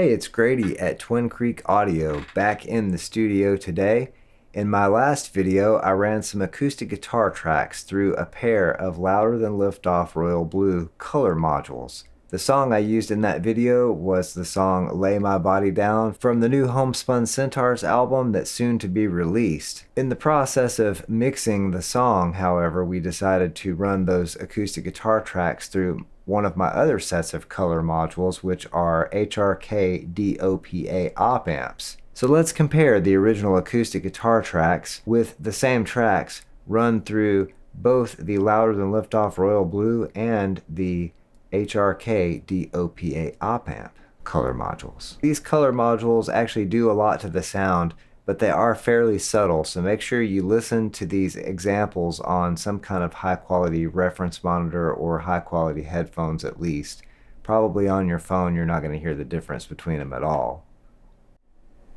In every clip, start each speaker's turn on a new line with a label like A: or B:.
A: Hey, it's Grady at Twin Creek Audio, back in the studio today. In my last video, I ran some acoustic guitar tracks through a pair of Louder Than Liftoff Royal Blue color modules. The song I used in that video was the song Lay My Body Down from the new Homespun Centaurs album that's soon to be released. In the process of mixing the song, however, we decided to run those acoustic guitar tracks through one of my other sets of color modules, which are HRK DOPA op amps. So let's compare the original acoustic guitar tracks with the same tracks run through both the Louder Than Liftoff Royal Blue and the HRK DOPA op amp color modules. These color modules actually do a lot to the sound, but they are fairly subtle, so make sure you listen to these examples on some kind of high quality reference monitor or high quality headphones at least. Probably on your phone you're not going to hear the difference between them at all.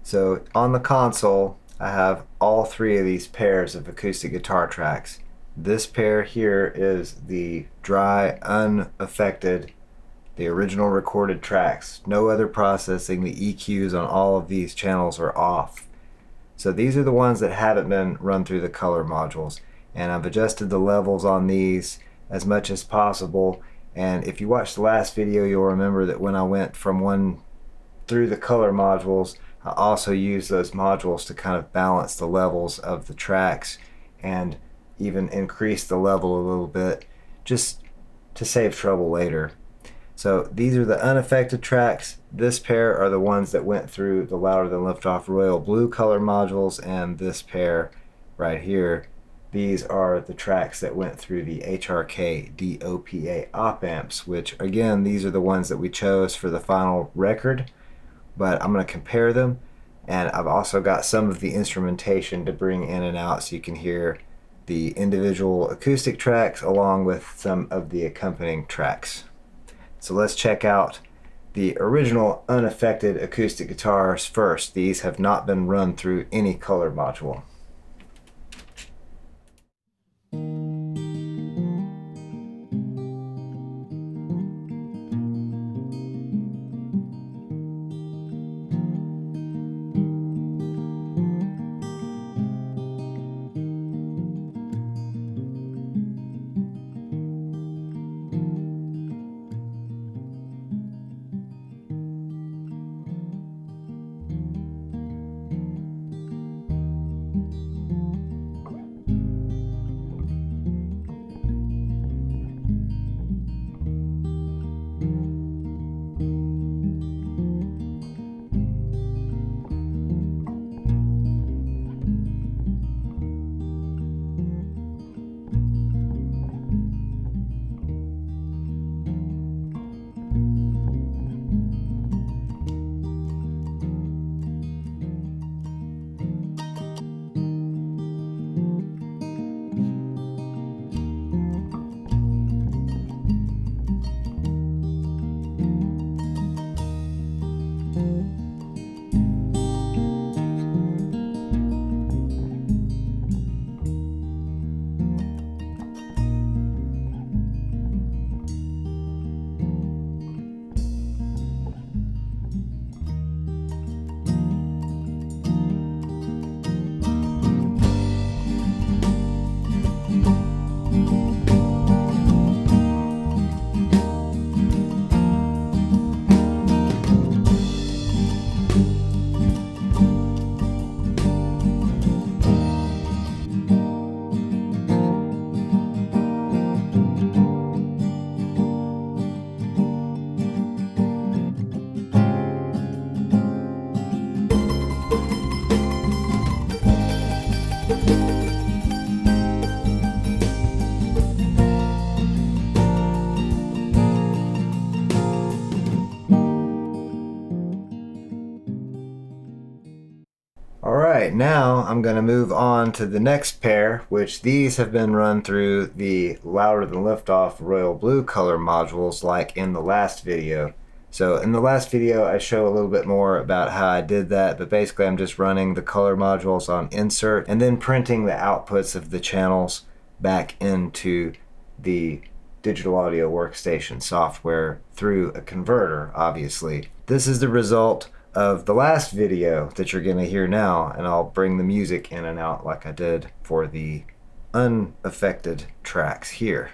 A: So on the console I have all three of these pairs of acoustic guitar tracks. This pair here is the dry, unaffected, the original recorded tracks. No other processing. The EQs on all of these channels are off. So these are the ones that haven't been run through the color modules, and I've adjusted the levels on these as much as possible. And if you watched the last video, you'll remember that when I went from one through the color modules, I also used those modules to kind of balance the levels of the tracks and even increase the level a little bit just to save trouble later. So these are the unaffected tracks. This pair are the ones that went through the Louder Than Liftoff Royal Blue color modules, and this pair right here, these are the tracks that went through the HRK DOPA op amps, which again, these are the ones that we chose for the final record, but I'm going to compare them, and I've also got some of the instrumentation to bring in and out so you can hear the individual acoustic tracks along with some of the accompanying tracks. So let's check out the original unaffected acoustic guitars first. These have not been run through any color module. Alright, now I'm going to move on to the next pair, which these have been run through the Louder Than Liftoff Royal Blue color modules like in the last video. So in the last video I show a little bit more about how I did that, but basically I'm just running the color modules on insert and then printing the outputs of the channels back into the digital audio workstation software through a converter, obviously. This is the result of the last video that you're going to hear now, and I'll bring the music in and out like I did for the unaffected tracks here.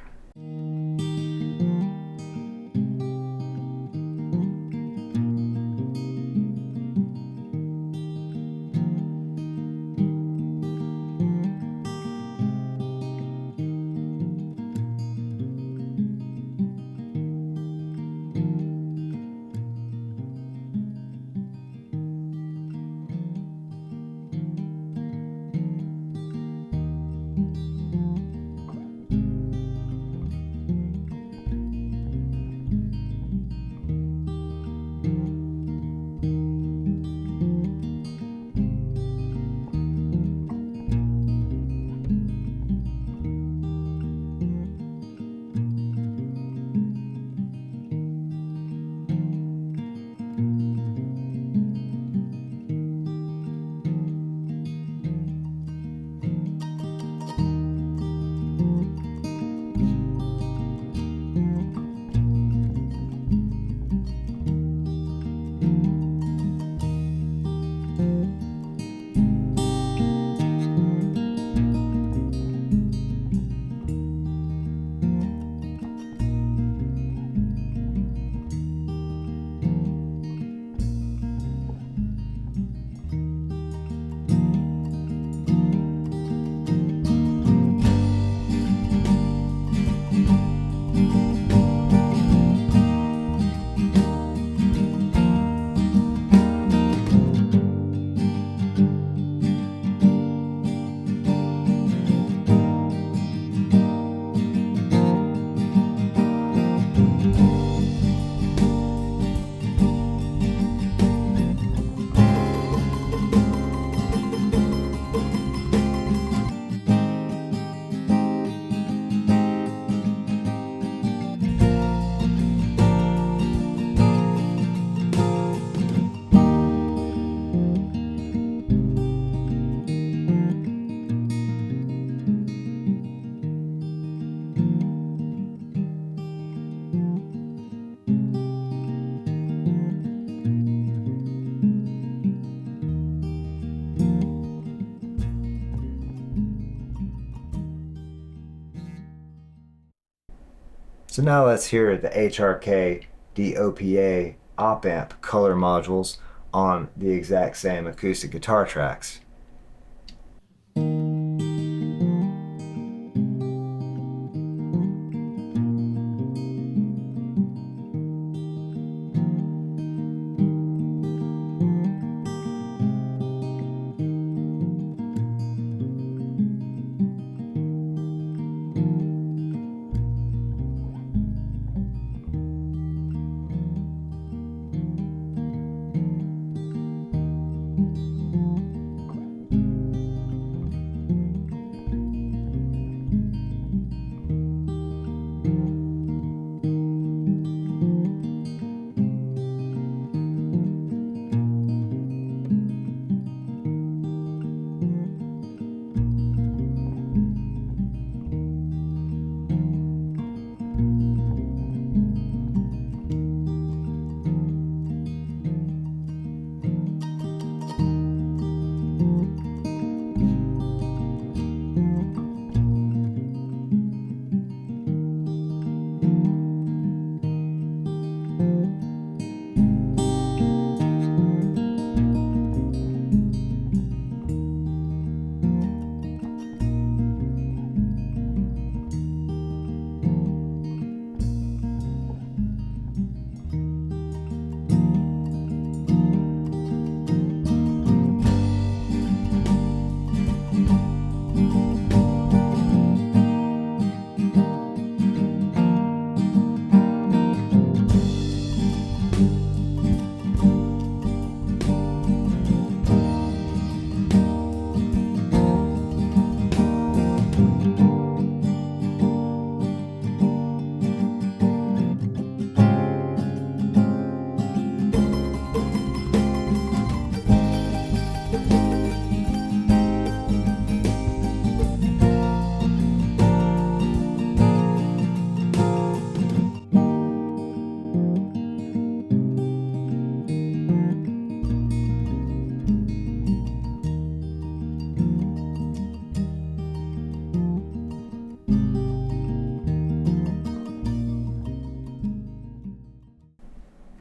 A: So now let's hear the HRK DOPA Opamp color modules on the exact same acoustic guitar tracks.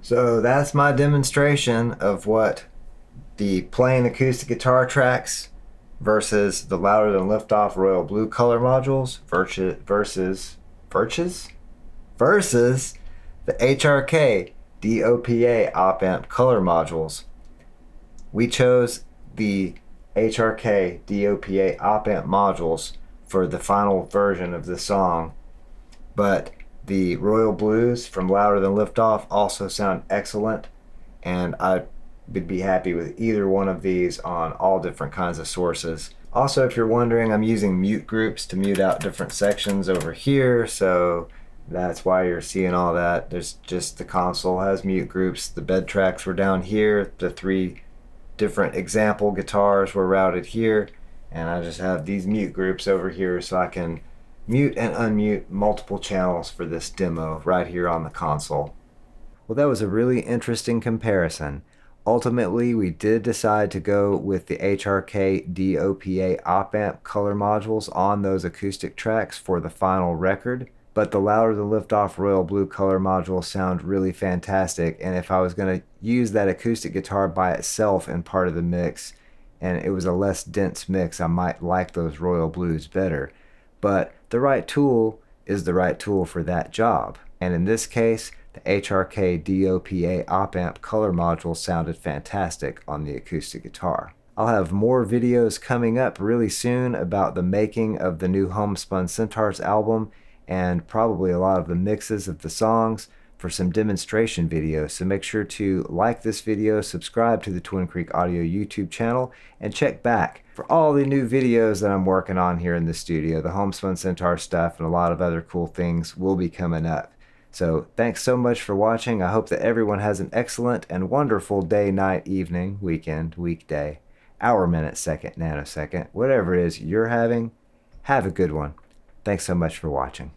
A: So that's my demonstration of what the plain acoustic guitar tracks versus the louder than Liftoff Royal Blue color modules versus the HRK DOPA Opamp color modules. We chose the HRK DOPA Opamp modules for the final version of the song, but the Royal Blues from Louder Than Liftoff also sound excellent, and I would be happy with either one of these on all different kinds of sources. Also, if you're wondering, I'm using mute groups to mute out different sections over here, so that's why you're seeing all that. There's just the console has mute groups. The bed tracks were down here. The 3 different example guitars were routed here, and I just have these mute groups over here so I can mute and unmute multiple channels for this demo right here on the console. Well, that was a really interesting comparison. Ultimately, we did decide to go with the HRK DOPA Opamp color modules on those acoustic tracks for the final record, but the Louder Than Liftoff Royal Blue color modules sound really fantastic, and if I was going to use that acoustic guitar by itself in part of the mix, and it was a less dense mix, I might like those Royal Blues better. But the right tool is the right tool for that job, and in this case, the HRK DOPA Opamp color module sounded fantastic on the acoustic guitar. I'll have more videos coming up really soon about the making of the new Homespun Centaurs album, and probably a lot of the mixes of the songs for some demonstration videos. So make sure to like this video, subscribe to the Twin Creek Audio YouTube channel, and check back for all the new videos that I'm working on here in the studio. The Homespun Centaur stuff and a lot of other cool things will be coming up. So thanks so much for watching. I hope that everyone has an excellent and wonderful day, night, evening, weekend, weekday, hour, minute, second, nanosecond, whatever it is you're having. Have a good one. Thanks so much for watching.